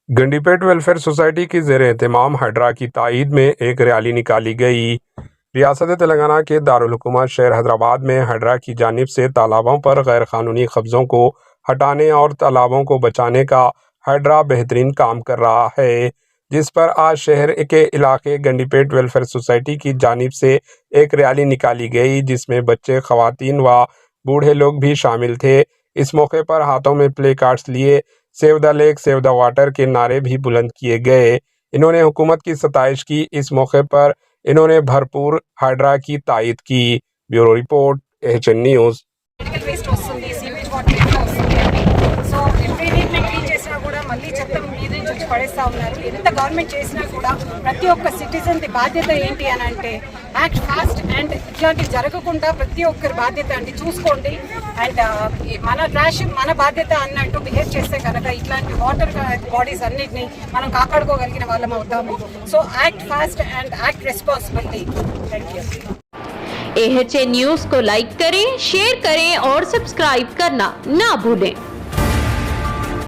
Gandipet welfare society की ज़ेर एहतमाम hydra की ताईद में एक रैली निकाली गई। रियासत तेलंगाना के दारुल हुकूमत शहर हैदराबाद में हाइड्रा की जानिब से तालाबों पर गैर कानूनी कब्ज़ों को हटाने और तालाबों को बचाने का हाइड्रा बेहतरीन काम कर रहा है, जिस पर आज शहर के इलाके गंडीपेट वेलफेयर सोसाइटी की जानिब से एक रैली निकाली गई, जिसमें बच्चे, ख़वातीन व बूढ़े लोग भी शामिल थे। इस मौके पर हाथों में प्ले कार्ड्स लिए save the lake save the water के नारे भी बुलंद किए गए। इन्होंने हुकूमत की सताइश की। इस मौके पर इन्होंने भरपूर हाइड्रा की तायद की। Bureau report, HN news. Medical waste వస్తుంది, సీవేజ్ వాటర్ ఎట్లా వస్తుంది అని. సో ఎవ్రీ వీక్ మేము క్లీన్ చేసినా కూడా మళ్ళీ చెత్త మీద నుంచి వచ్చి పడేస్తూ ఉన్నారు. ఎంత గవర్నమెంట్ చేసినా కూడా ప్రతి ఒక్క సిటిజన్ది బాధ్యత ఏంటి అని అంటే యాక్ట్ ఫాస్ట్ అండ్ ఇట్లాంటివి జరగకుండా ప్రతి ఒక్కరి బాధ్యత అండి చూసుకోండి. అండ్ మన ట్రాష్ మన బాధ్యత అన్నట్టు బిహేవ్ చేస్తే కనుక ఇట్లాంటి వాటర్ బాడీస్ అన్నిటిని మనం కాపాడుకోగలిగిన వాళ్ళం అవుతాము. So act fast and act responsibility. Thank you. AHN news को लाइक करें, शेयर करें और सब्सक्राइब करना ना भूलें।